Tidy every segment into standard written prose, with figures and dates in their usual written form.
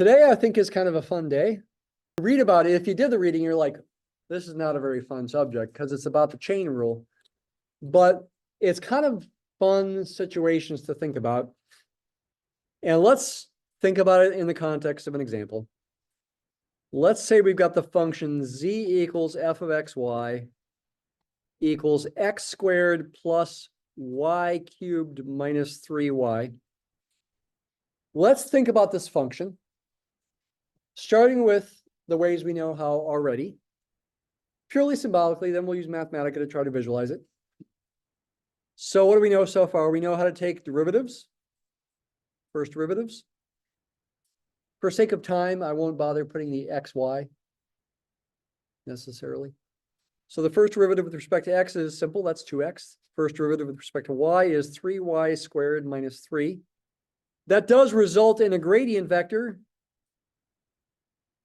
Today, I think, is kind of a fun day. Read about it. If you did the reading, you're like, this is not a very fun subject because it's about the chain rule. But it's kind of fun situations to think about. And let's think about it in the context of an example. Let's say we've got the function z equals f of xy equals x squared plus y cubed minus 3y. Let's think about this function, starting with the ways we know how already. Purely symbolically, then we'll use Mathematica to try to visualize it. So what do we know so far? We know how to take derivatives, first derivatives. For sake of time, I won't bother putting the xy necessarily. So the first derivative with respect to x is simple, that's 2x. First derivative with respect to y is 3y squared minus 3. That does result in a gradient vector,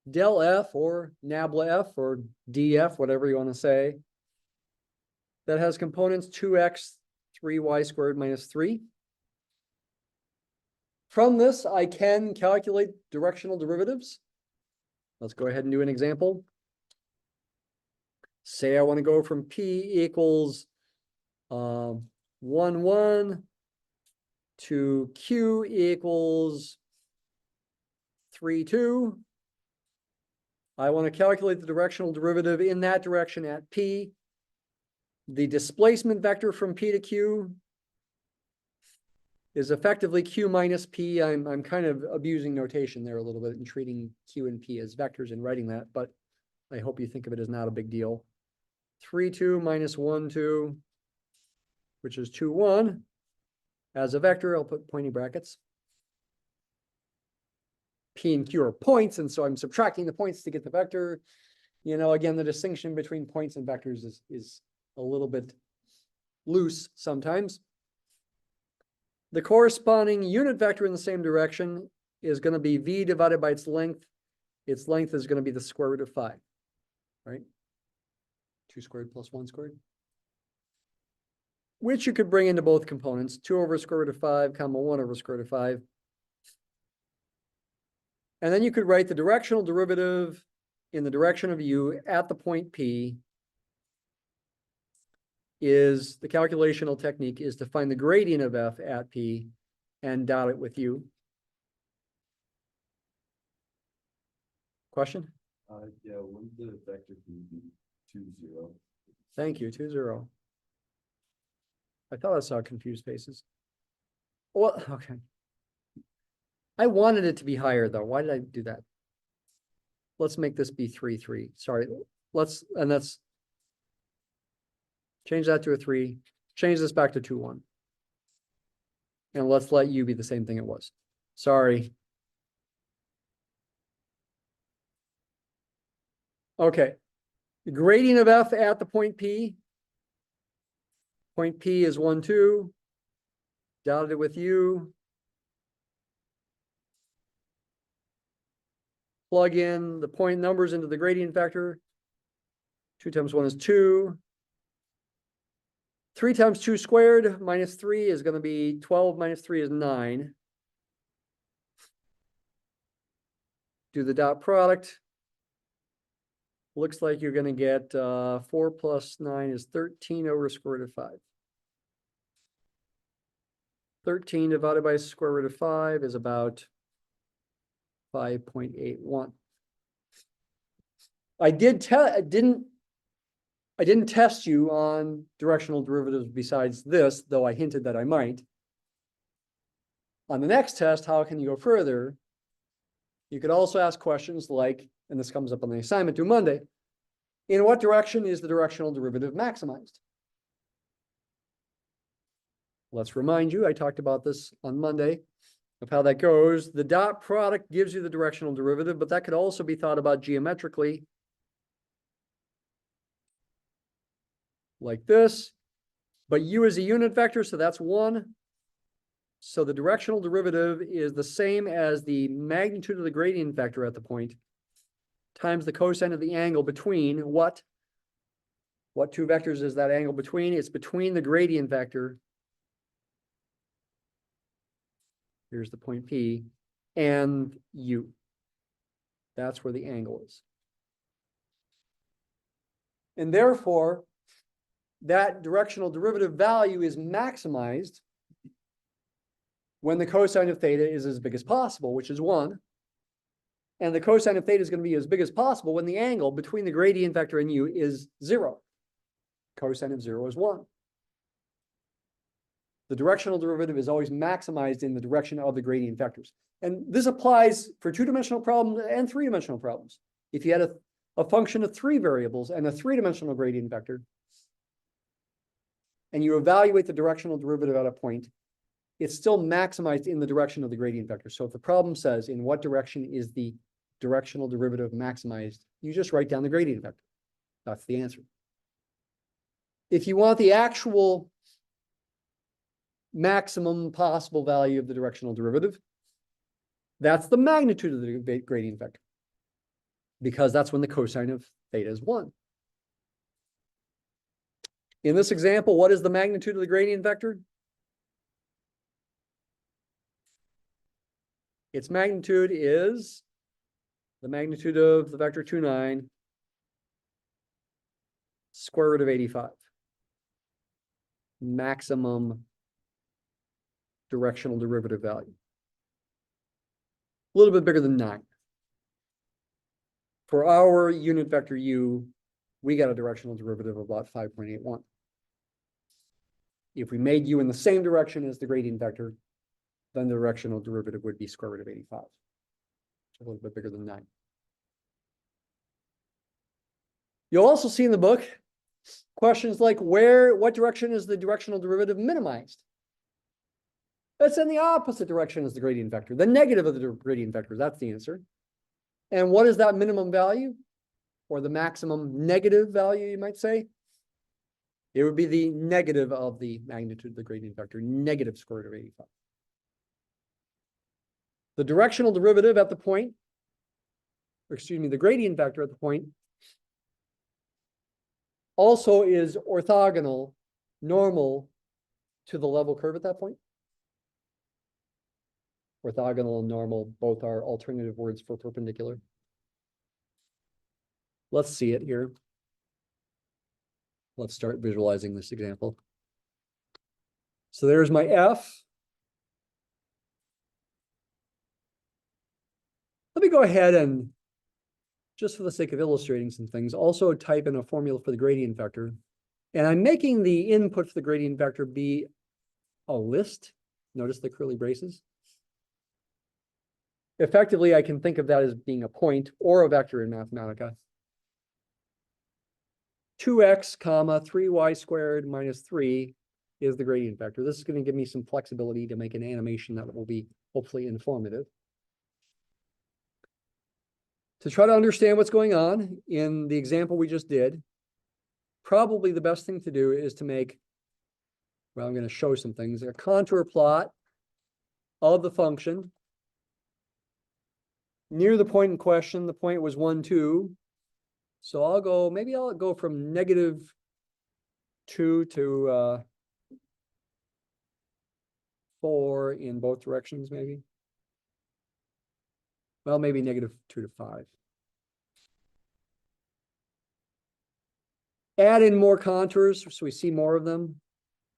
del f or nabla f or df, whatever you want to say, that has components 2x, 3y squared minus 3. From this, I can calculate directional derivatives. Let's go ahead and do an example. Say I want to go from p equals 1, 1 to q equals 3, 2. I want to calculate the directional derivative in that direction at p. The displacement vector from p to q is effectively q minus p. I'm kind of abusing notation there a little bit and treating q and p as vectors and writing that, but I hope you think of it as not a big deal. 3, 2 minus 1, 2, which is 2, 1. As a vector, I'll put pointy brackets. P and Q are points, and so I'm subtracting the points to get the vector. You know, again, the distinction between points and vectors is a little bit loose sometimes. The corresponding unit vector in the same direction is going to be v divided by its length. Its length is going to be the square root of 5, right? 2 squared plus 1 squared. Which you could bring into both components, 2 over square root of 5, comma 1 over square root of 5. And then you could write the directional derivative in the direction of u at the point P is, the calculational technique is to find the gradient of f at P and dot it with u. Question? Yeah, wouldn't the vector be 2, 0? Thank you, 2, 0. I thought I saw confused faces. Well, okay. I wanted it to be higher though. Why did I do that? Let's make this be 3, 3. Sorry. Let's change that to a 3. Change this back to 2, 1. And let's let u be the same thing it was. Sorry. Okay. The gradient of f at the point P. Point P is 1, 2. Dotted it with u. Plug in the point numbers into the gradient vector. 2 times 1 is 2. 3 times 2 squared minus 3 is going to be 12 minus 3 is 9. Do the dot product. Looks like you're going to get 4 plus 9 is 13 over square root of 5. 13 divided by square root of 5 is about 5.81. I didn't test you on directional derivatives besides this, though I hinted that I might. On the next test, how can you go further? You could also ask questions like, and this comes up on the assignment due Monday, in what direction is the directional derivative maximized? Let's remind you, I talked about this on Monday, of how that goes. The dot product gives you the directional derivative, but that could also be thought about geometrically like this. But u is a unit vector, so that's 1. So the directional derivative is the same as the magnitude of the gradient vector at the point times the cosine of the angle between what? What two vectors is that angle between? It's between the gradient vector. Here's the point P and u. That's where the angle is. And therefore, that directional derivative value is maximized when the cosine of theta is as big as possible, which is 1. And the cosine of theta is going to be as big as possible when the angle between the gradient vector and u is 0. Cosine of 0 is 1. The directional derivative is always maximized in the direction of the gradient vectors. And this applies for 2-dimensional problems and 3-dimensional problems. If you had a function of 3 variables and a 3-dimensional gradient vector, and you evaluate the directional derivative at a point, it's still maximized in the direction of the gradient vector. So if the problem says in what direction is the directional derivative maximized, you just write down the gradient vector. That's the answer. If you want the actual maximum possible value of the directional derivative, that's the magnitude of the gradient vector, because that's when the cosine of theta is 1. In this example, what is the magnitude of the gradient vector? Its magnitude is the magnitude of the vector 2, 9, square root of 85. Maximum directional derivative value. A little bit bigger than 9. For our unit vector u, we got a directional derivative of about 5.81. If we made u in the same direction as the gradient vector, then the directional derivative would be square root of 85. A little bit bigger than 9. You'll also see in the book questions like what direction is the directional derivative minimized? It's in the opposite direction as the gradient vector, the negative of the gradient vector. That's the answer. And what is that minimum value? Or the maximum negative value, you might say? It would be the negative of the magnitude of the gradient vector, negative square root of 85. The directional derivative at the point, the gradient vector at the point, also is orthogonal, normal to the level curve at that point. Orthogonal and normal both are alternative words for perpendicular. Let's see it here. Let's start visualizing this example. So there's my f. Let me go ahead and, just for the sake of illustrating some things, also type in a formula for the gradient vector. And I'm making the input for the gradient vector be a list. Notice the curly braces. Effectively, I can think of that as being a point or a vector in Mathematica. 2x, 3y squared minus 3 is the gradient vector. This is going to give me some flexibility to make an animation that will be hopefully informative. To try to understand what's going on in the example we just did, probably the best thing to do is to make, well, I'm going to show some things, a contour plot of the function. Near the point in question, the point was 1, 2. So maybe I'll go from -2 to 4 in both directions, maybe. Well, maybe -2 to 5. Add in more contours so we see more of them,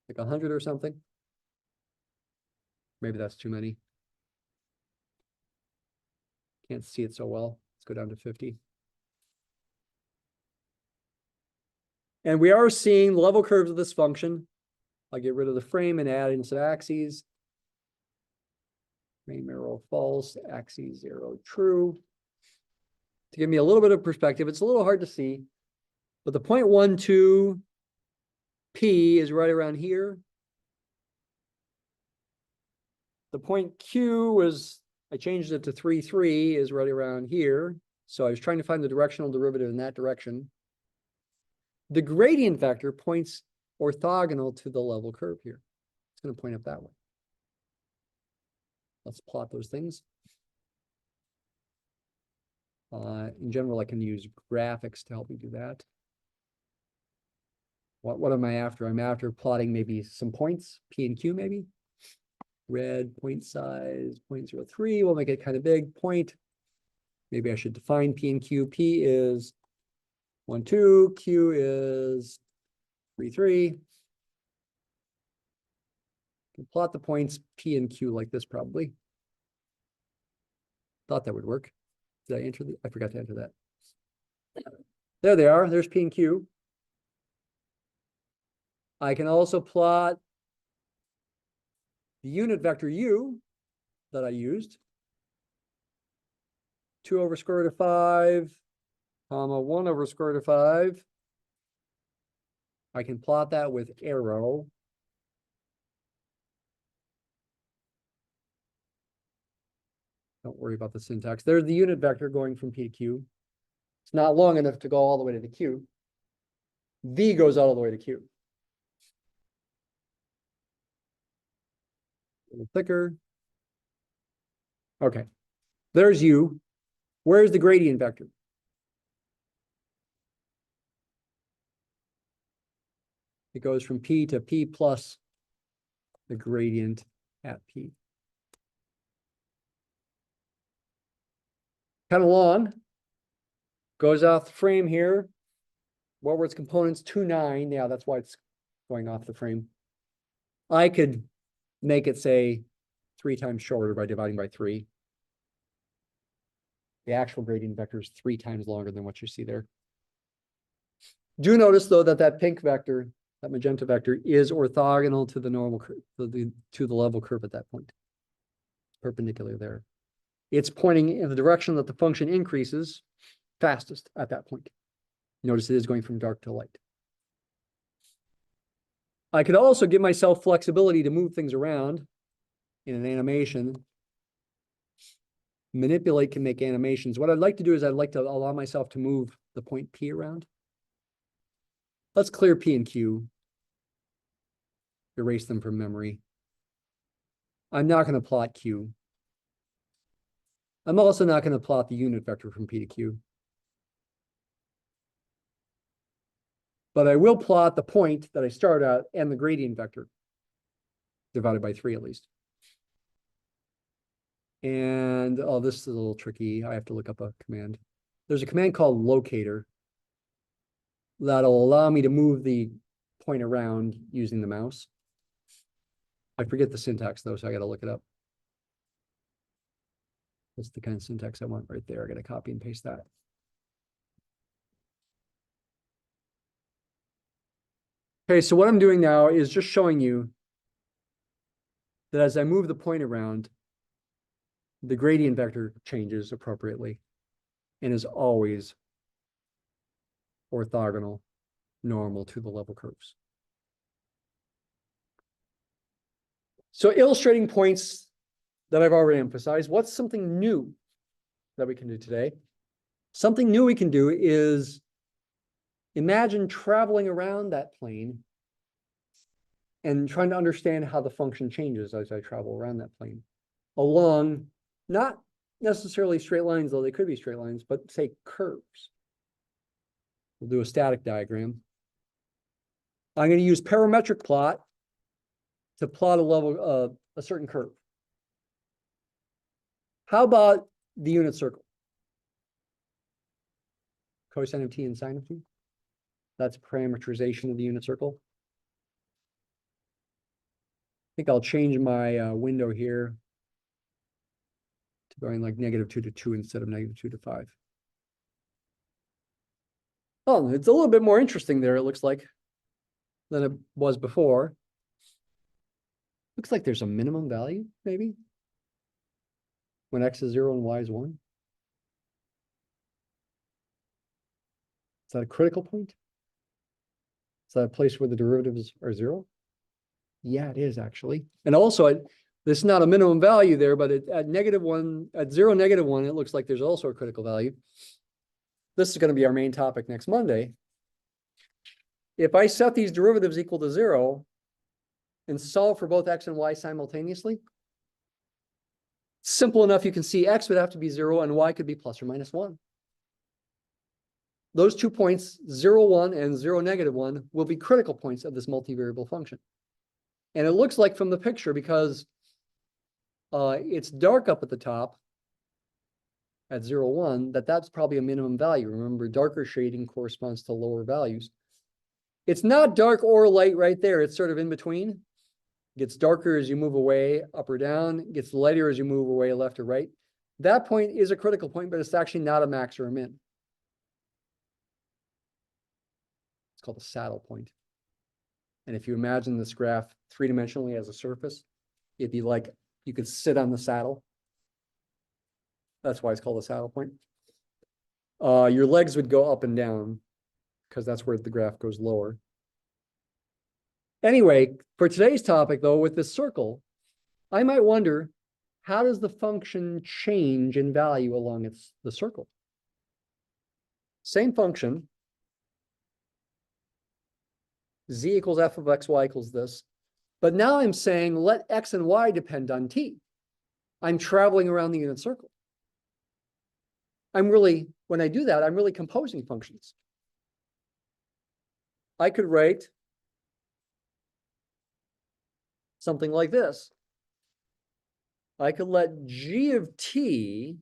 like 100 or something. Maybe that's too many. Can't see it so well. Let's go down to 50. And we are seeing level curves of this function. I'll get rid of the frame and add in some axes. Frame arrow false, axes arrow true. To give me a little bit of perspective, it's a little hard to see, but the 0.12 P is right around here. The point Q was, I changed it to 3, is right around here. So I was trying to find the directional derivative in that direction. The gradient vector points orthogonal to the level curve here. It's going to point up that way. Let's plot those things. In general, I can use graphics to help me do that. What am I after? I'm after plotting maybe some points, P and Q maybe. Red point size 0.03. We'll make it kind of big. Point maybe I should define P and Q. P is 1, 2, Q is 3, 3. Can plot the points P and Q like this probably. Thought that would work. Did I enter the, I forgot to enter that. There they are. There's P and Q. I can also plot the unit vector U that I used. 2 over square root of 5, comma 1 over square root of 5. I can plot that with arrow. Don't worry about the syntax. There's the unit vector going from P to Q. It's not long enough to go all the way to the Q. V goes all the way to Q. A little thicker. Okay. There's U. Where's the gradient vector? It goes from P to P plus the gradient at P. Kind of long. Goes off the frame here. What were its components? 2, 9. Yeah, that's why it's going off the frame. I could make it say 3 times shorter by dividing by 3. The actual gradient vector is 3 times longer than what you see there. Do notice though that that pink vector, that magenta vector, is orthogonal to the normal curve, to the level curve at that point. Perpendicular there. It's pointing in the direction that the function increases fastest at that point. Notice it is going from dark to light. I could also give myself flexibility to move things around in an animation. Manipulate can make animations. What I'd like to do is I'd like to allow myself to move the point P around. Let's clear P and Q. Erase them from memory. I'm not going to plot Q. I'm also not going to plot the unit vector from P to Q. But I will plot the point that I start at and the gradient vector divided by 3 at least. And oh, this is a little tricky. I have to look up a command. There's a command called locator that'll allow me to move the point around using the mouse. I forget the syntax though, so I got to look it up. That's the kind of syntax I want right there. I got to copy and paste that. Okay, so what I'm doing now is just showing you that as I move the point around, the gradient vector changes appropriately and is always orthogonal, normal to the level curves. So illustrating points that I've already emphasized, what's something new that we can do today? Something new we can do is imagine traveling around that plane and trying to understand how the function changes as I travel around that plane along, not necessarily straight lines, though they could be straight lines, but say curves. We'll do a static diagram. I'm going to use parametric plot to plot a level, a certain curve. How about the unit circle? Cosine of t and sine of t. That's parameterization of the unit circle. I think I'll change my window here to going like -2 to 2 instead of -2 to 5. Oh, it's a little bit more interesting there, it looks like, than it was before. Looks like there's a minimum value, maybe, when x is 0 and y is 1. Is that a critical point? Is that a place where the derivatives are 0? Yeah, it is actually. And also, this is not a minimum value there, but at -1, at 0, -1, it looks like there's also a critical value. This is going to be our main topic next Monday. If I set these derivatives equal to 0 and solve for both x and y simultaneously, simple enough, you can see x would have to be 0 and y could be plus or minus 1. Those 2 points, 0, 1 and 0, -1, will be critical points of this multivariable function. And it looks like from the picture, because it's dark up at the top, at 0, 1, that's probably a minimum value. Remember, darker shading corresponds to lower values. It's not dark or light right there. It's sort of in between. Gets darker as you move away, up or down, gets lighter as you move away, left or right. That point is a critical point, but it's actually not a max or a min. It's called a saddle point. And if you imagine this graph three-dimensionally as a surface, it'd be like you could sit on the saddle. That's why it's called a saddle point. Your legs would go up and down because that's where the graph goes lower. Anyway, for today's topic, though, with this circle, I might wonder, how does the function change in value along the circle? Same function, z equals f of x, y equals this. But now I'm saying let x and y depend on t. I'm traveling around the unit circle. When I do that, I'm really composing functions. I could write something like this. I could let g of t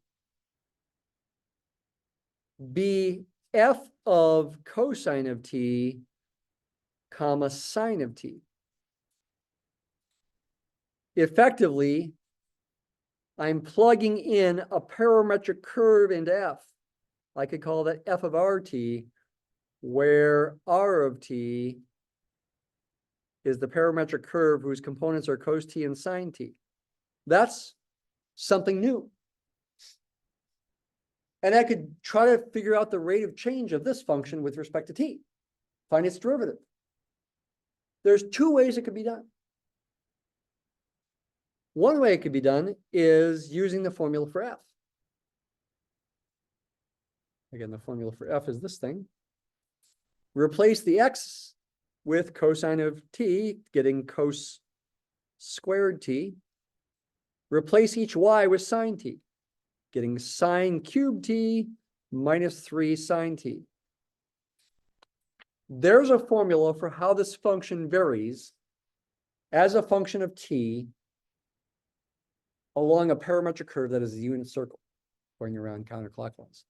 be f of cosine of t, comma, sine of t. Effectively, I'm plugging in a parametric curve into f. I could call that f of rt, where r of t is the parametric curve whose components are cos t and sine t. That's something new. And I could try to figure out the rate of change of this function with respect to t, find its derivative. There's two ways it could be done. One way it could be done is using the formula for f. Again, the formula for f is this thing. Replace the x with cosine of t, getting cos squared t. Replace each y with sine t, getting sine cubed t minus 3 sine t. There's a formula for how this function varies as a function of t along a parametric curve that is a unit circle going around counterclockwise.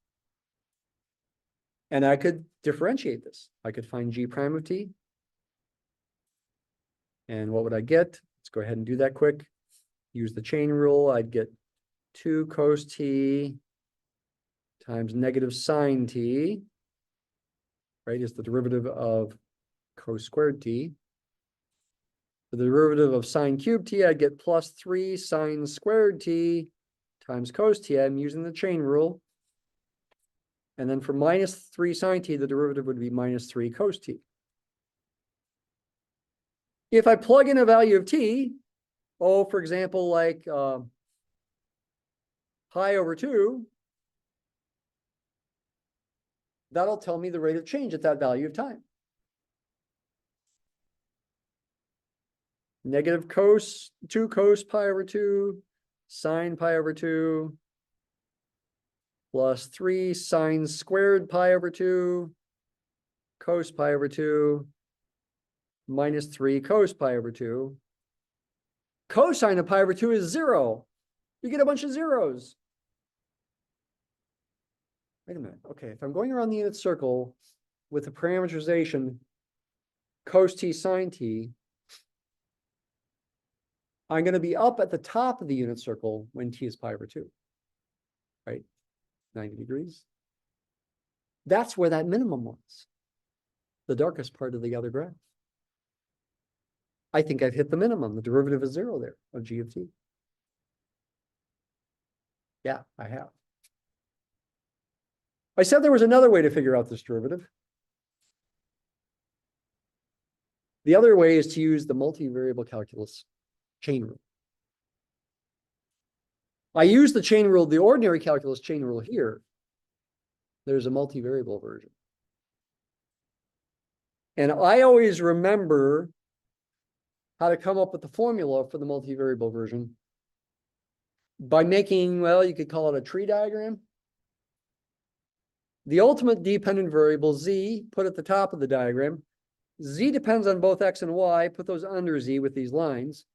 And I could differentiate this. I could find g prime of t. And what would I get? Let's go ahead and do that quick. Use the chain rule. I'd get 2 cos t times negative sine t, right, is the derivative of cos squared t. For the derivative of sine cubed t, I get plus 3 sine squared t times cos t. I'm using the chain rule. And then for minus 3 sine t, the derivative would be minus 3 cos t. If I plug in a value of t, for example, like pi over 2, that'll tell me the rate of change at that value of time. Negative 2 cos pi over 2, sine pi over 2, plus 3 sine squared pi over 2, cos pi over 2, minus 3 cos pi over 2. Cosine of pi over 2 is 0. You get a bunch of zeros. Wait a minute. Okay, if I'm going around the unit circle with the parameterization cos t sine t, I'm going to be up at the top of the unit circle when t is pi over 2, right? 90 degrees. That's where that minimum was, the darkest part of the other graph. I think I've hit the minimum. The derivative is 0 there of g of t. Yeah, I have. I said there was another way to figure out this derivative. The other way is to use the multivariable calculus chain rule. I use the chain rule, the ordinary calculus chain rule here. There's a multivariable version. And I always remember how to come up with the formula for the multivariable version by making, well, you could call it a tree diagram. The ultimate dependent variable z, put at the top of the diagram. Z depends on both x and y, put those under z with these lines.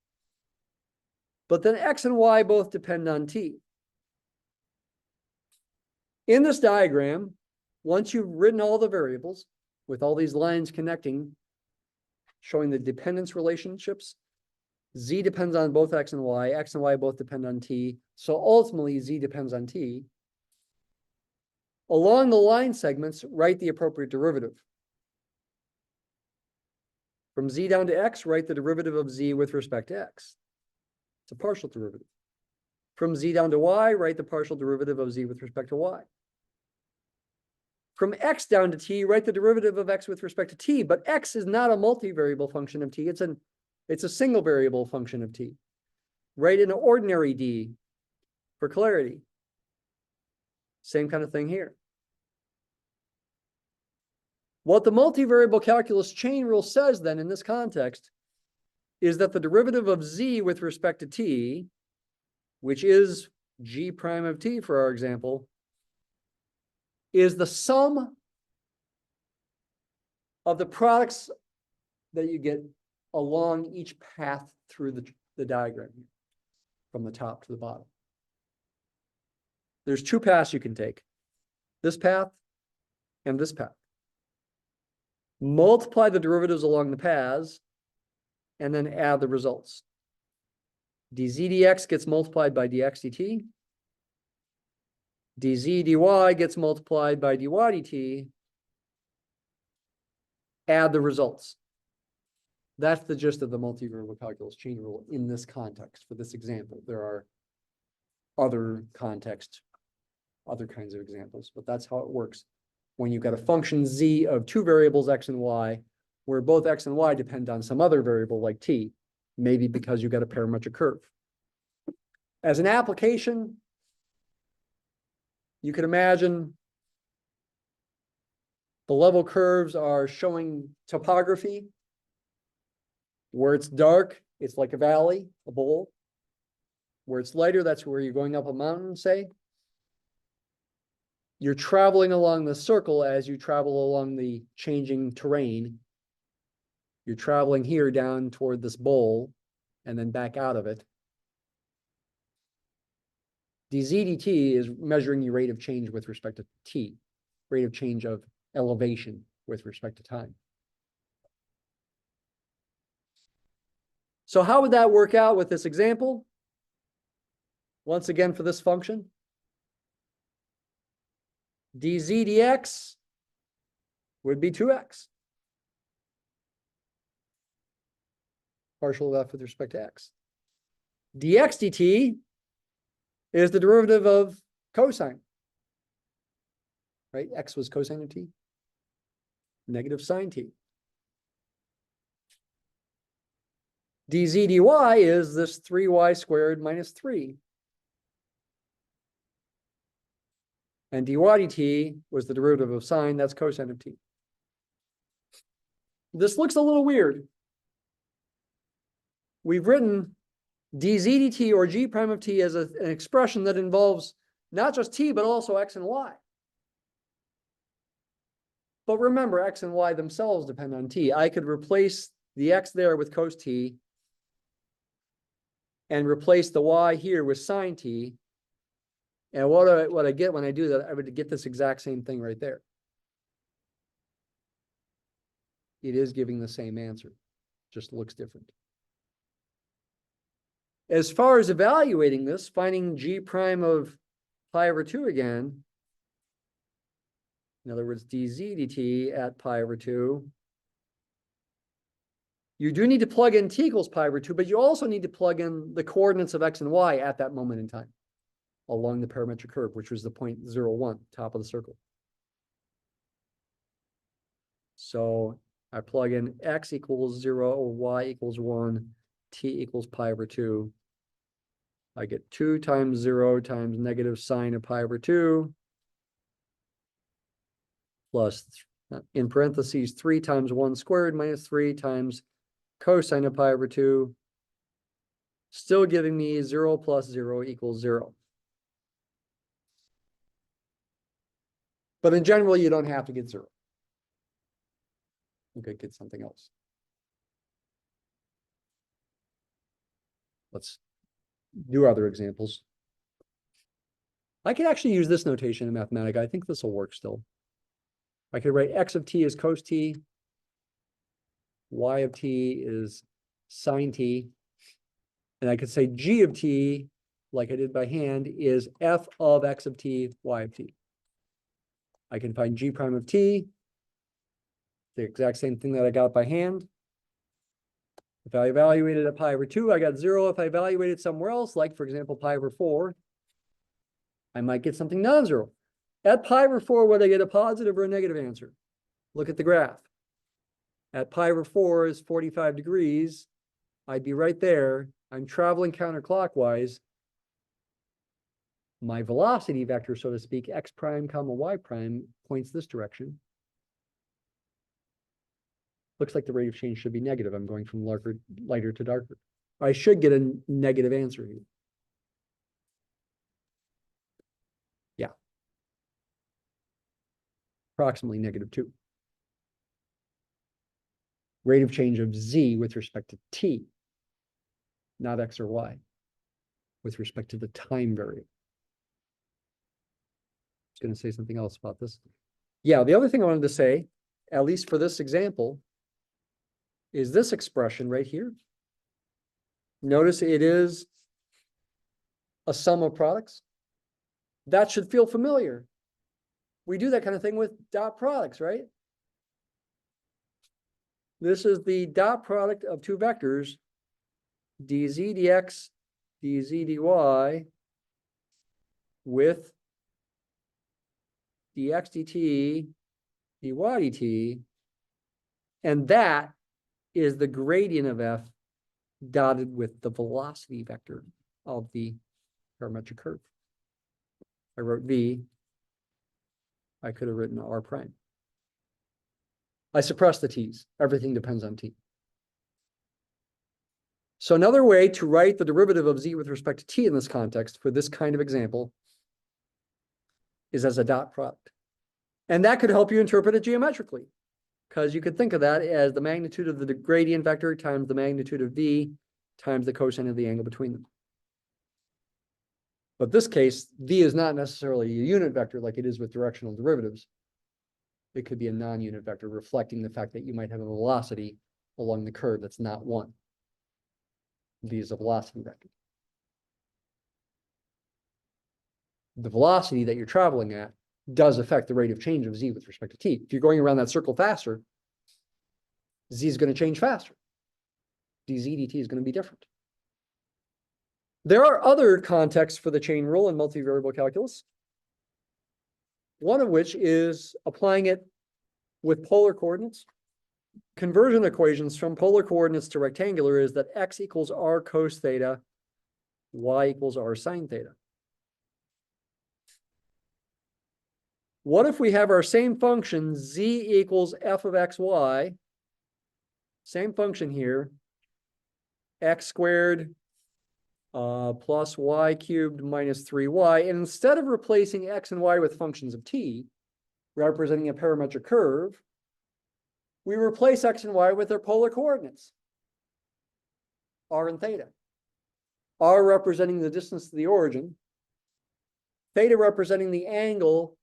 But then x and y both depend on t. In this diagram, once you've written all the variables with all these lines connecting, showing the dependence relationships, z depends on both x and y both depend on t. So ultimately, z depends on t. Along the line segments, write the appropriate derivative. From z down to x, write the derivative of z with respect to x. It's a partial derivative. From z down to y, write the partial derivative of z with respect to y. From x down to t, write the derivative of x with respect to t, but x is not a multivariable function of t. It's a single variable function of t. Write an ordinary d for clarity. Same kind of thing here. What the multivariable calculus chain rule says then in this context is that the derivative of z with respect to t, which is g prime of t for our example, is the sum of the products that you get along each path through the diagram from the top to the bottom. There's two paths you can take, this path and this path. Multiply the derivatives along the paths and then add the results. dz dx gets multiplied by dx dt. dz dy gets multiplied by dy dt. Add the results. That's the gist of the multivariable calculus chain rule in this context for this example. There are other contexts, other kinds of examples, but that's how it works when you've got a function z of two variables x and y, where both x and y depend on some other variable like t, maybe because you've got a parametric curve. As an application, you can imagine the level curves are showing topography. Where it's dark, it's like a valley, a bowl. Where it's lighter, that's where you're going up a mountain, say. You're traveling along the circle as you travel along the changing terrain. You're traveling here down toward this bowl and then back out of it. dz dt is measuring your rate of change with respect to t, rate of change of elevation with respect to time. So how would that work out with this example? Once again, for this function, dz dx would be 2x. Partial of f with respect to x. dx dt is the derivative of cosine. Right? X was cosine of t. Negative sine t. dz dy is this 3y squared minus 3. And dy dt was the derivative of sine, that's cosine of t. This looks a little weird. We've written dz dt or g prime of t as an expression that involves not just t, but also x and y. But remember, x and y themselves depend on t. I could replace the x there with cos t and replace the y here with sine t. And what I get when I do that, I would get this exact same thing right there. It is giving the same answer, just looks different. As far as evaluating this, finding g prime of pi over 2 again, in other words, dz dt at pi over 2, you do need to plug in t equals pi over 2, but you also need to plug in the coordinates of x and y at that moment in time along the parametric curve, which was the point 0, 1, top of the circle. So I plug in x equals 0, or y equals 1, t equals pi over 2. I get 2 times 0 times negative sine of pi over 2 plus, in parentheses, 3 times 1 squared minus 3 times cosine of pi over 2, still giving me 0 plus 0 equals 0. But in general, you don't have to get 0. You could get something else. Let's do other examples. I could actually use this notation in Mathematica. I think this will work still. I could write x of t is cos t, y of t is sine t, and I could say g of t, like I did by hand, is f of x of t, y of t. I can find g prime of t, the exact same thing that I got by hand. If I evaluated at pi over 2, I got 0. If I evaluated somewhere else, like for example pi over 4, I might get something non-zero. At pi over 4, would I get a positive or a negative answer? Look at the graph. At pi over 4 is 45 degrees. I'd be right there. I'm traveling counterclockwise. My velocity vector, so to speak, x prime comma y prime, points this direction. Looks like the rate of change should be negative. I'm going from lighter to darker. I should get a negative answer here. Yeah. Approximately -2. Rate of change of z with respect to t, not x or y, with respect to the time variable. I was going to say something else about this. Yeah, the other thing I wanted to say, at least for this example, is this expression right here. Notice it is a sum of products. That should feel familiar. We do that kind of thing with dot products, right? This is the dot product of two vectors, dz dx, dz dy, with dx dt, dy dt, and that is the gradient of f dotted with the velocity vector of the parametric curve. I wrote v. I could have written r prime. I suppress the t's. Everything depends on t. So another way to write the derivative of z with respect to t in this context for this kind of example is as a dot product. And that could help you interpret it geometrically, because you could think of that as the magnitude of the gradient vector times the magnitude of v times the cosine of the angle between them. But this case, v is not necessarily a unit vector like it is with directional derivatives. It could be a non-unit vector reflecting the fact that you might have a velocity along the curve that's not 1. V is a velocity vector. The velocity that you're traveling at does affect the rate of change of z with respect to t. If you're going around that circle faster, z is going to change faster. dz dt is going to be different. There are other contexts for the chain rule in multivariable calculus. One of which is applying it with polar coordinates. Conversion equations from polar coordinates to rectangular is that x equals r cos theta, y equals r sine theta. What if we have our same function z equals f of xy, same function here, x squared plus y cubed minus 3y, and instead of replacing x and y with functions of t, representing a parametric curve, we replace x and y with their polar coordinates, r and theta. R representing the distance to the origin, theta representing the angle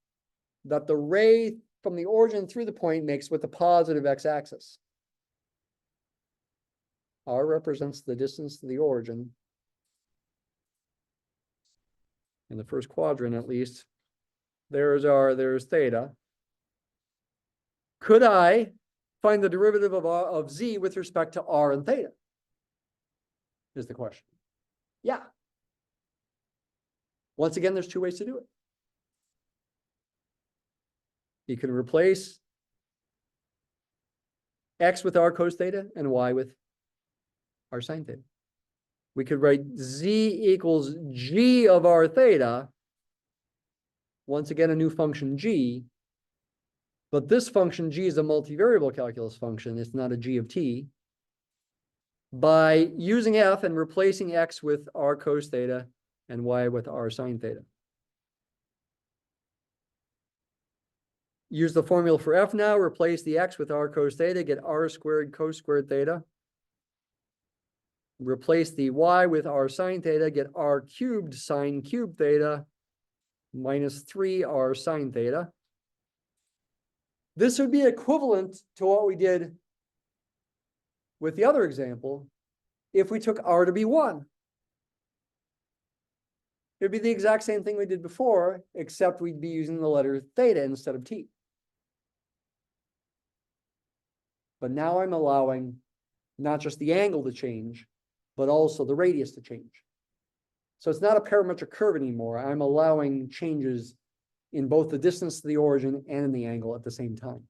that the ray from the origin through the point makes with the positive x-axis. R represents the distance to the origin. In the first quadrant, at least, there's r, there's theta. Could I find the derivative of z with respect to r and theta? Is the question. Yeah. Once again, there's two ways to do it. You can replace x with r cos theta and y with r sine theta. We could write z equals g of r theta. Once again, a new function g. But this function g is a multivariable calculus function. It's not a g of t. By using f and replacing x with r cos theta and y with r sine theta. Use the formula for f now, replace the x with r cos theta, get r squared cos squared theta. Replace the y with r sine theta, get r cubed sine cubed theta. minus 3r sine theta. This would be equivalent to what we did with the other example if we took r to be 1. It'd be the exact same thing we did before, except we'd be using the letter theta instead of t. But now I'm allowing not just the angle to change, but also the radius to change. So it's not a parametric curve anymore. I'm allowing changes in both the distance to the origin and in the angle at the same time.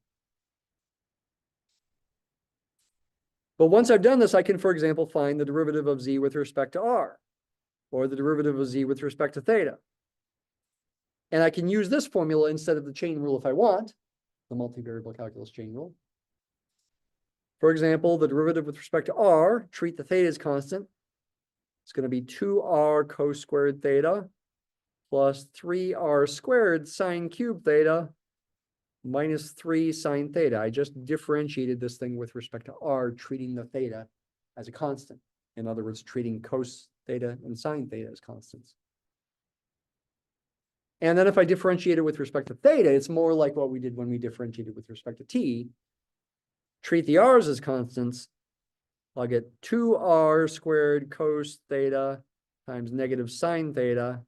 But once I've done this, I can, for example, find the derivative of z with respect to r, or the derivative of z with respect to theta. And I can use this formula instead of the chain rule if I want, the multivariable calculus chain rule. For example, the derivative with respect to r, treat the theta as constant. It's going to be 2r cos squared theta plus 3r squared sine cubed theta minus 3 sine theta. I just differentiated this thing with respect to r, treating the theta as a constant. In other words, treating cos theta and sine theta as constants. And then if I differentiate it with respect to theta, it's more like what we did when we differentiated with respect to t. Treat the r's as constants. I'll get 2r squared cos theta times negative sine theta.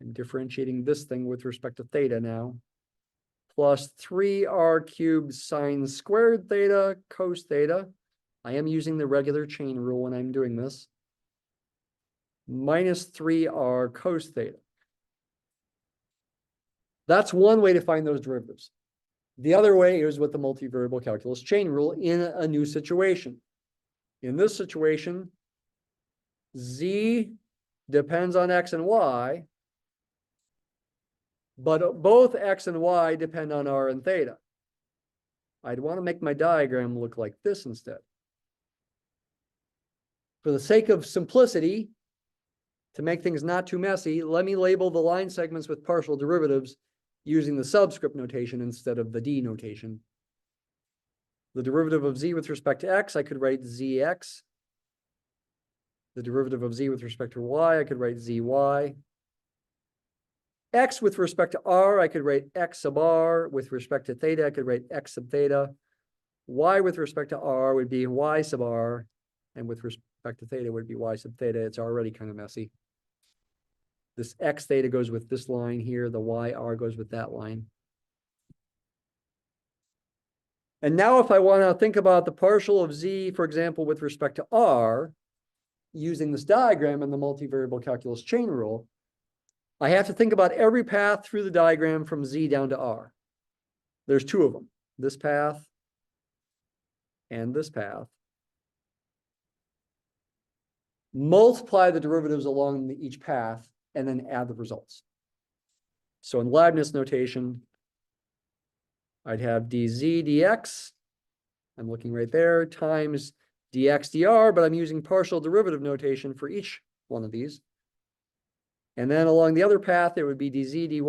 I'm differentiating this thing with respect to theta now. Plus 3r cubed sine squared theta cos theta. I am using the regular chain rule when I'm doing this. Minus 3r cos theta. That's one way to find those derivatives. The other way is with the multivariable calculus chain rule in a new situation. In this situation, z depends on x and y, but both x and y depend on r and theta. I'd want to make my diagram look like this instead. For the sake of simplicity, to make things not too messy, let me label the line segments with partial derivatives using the subscript notation instead of the d notation. The derivative of z with respect to x, I could write zx. The derivative of z with respect to y, I could write zy. X with respect to r, I could write x sub r. With respect to theta, I could write x sub theta. Y with respect to r would be y sub r. And with respect to theta would be y sub theta. It's already kind of messy. This x theta goes with this line here. The y r goes with that line. And now if I want to think about the partial of z, for example, with respect to r, using this diagram and the multivariable calculus chain rule, I have to think about every path through the diagram from z down to r. There's two of them, this path and this path. Multiply the derivatives along each path and then add the results. So in Leibniz notation, I'd have dz dx, I'm looking right there, times dx dr, but I'm using partial derivative notation for each one of these. And then along the other path, it would be dz dy,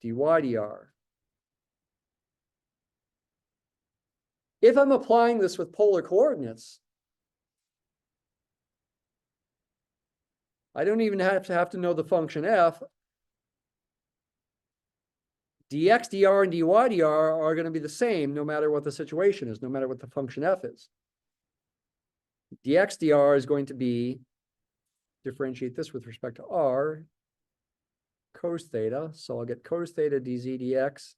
dy dr. If I'm applying this with polar coordinates, I don't even have to know the function f. dx dr and dy dr are going to be the same no matter what the situation is, no matter what the function f is. dx dr is going to be, differentiate this with respect to r, cos theta. So I'll get cos theta dz dx.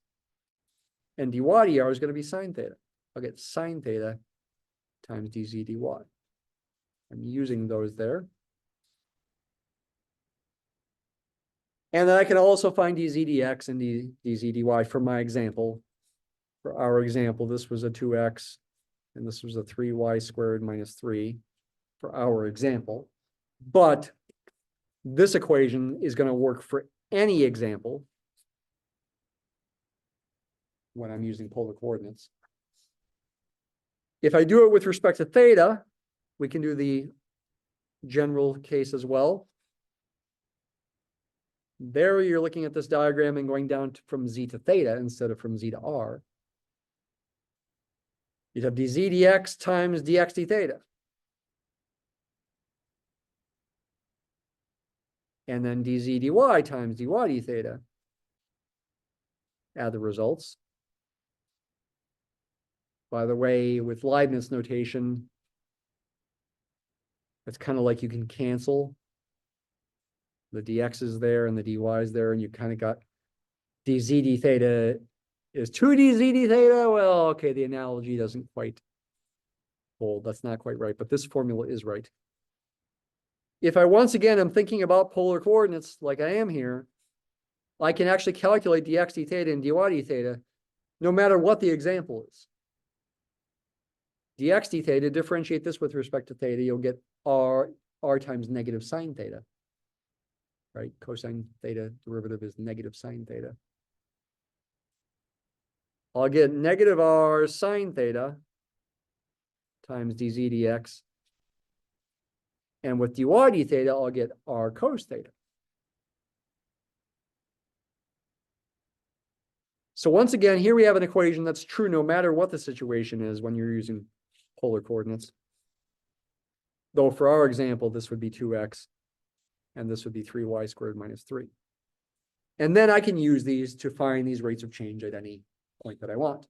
And dy dr is going to be sine theta. I'll get sine theta times dz dy. I'm using those there. And then I can also find dz dx and dz dy for my example. For our example, this was a 2x, and this was a 3y squared minus 3 for our example. But this equation is going to work for any example when I'm using polar coordinates. If I do it with respect to theta, we can do the general case as well. There you're looking at this diagram and going down from z to theta instead of from z to r. You'd have dz dx times dx d theta. and then dz dy times dy d theta. Add the results. By the way, with Leibniz notation, it's kind of like you can cancel. The dx is there and the dy is there, and you kind of got dz d theta is 2 dz d theta. Well, okay, the analogy doesn't quite hold. That's not quite right, but this formula is right. If I once again am thinking about polar coordinates like I am here, I can actually calculate dx d theta and dy d theta no matter what the example is. Dx d theta, differentiate this with respect to theta, you'll get r times negative sine theta. Right? Cosine theta derivative is negative sine theta. I'll get negative r sine theta times dz dx. And with dy d theta, I'll get r cos theta. So once again, here we have an equation that's true no matter what the situation is when you're using polar coordinates. Though for our example, this would be 2x, and this would be 3y squared minus 3. And then I can use these to find these rates of change at any point that I want.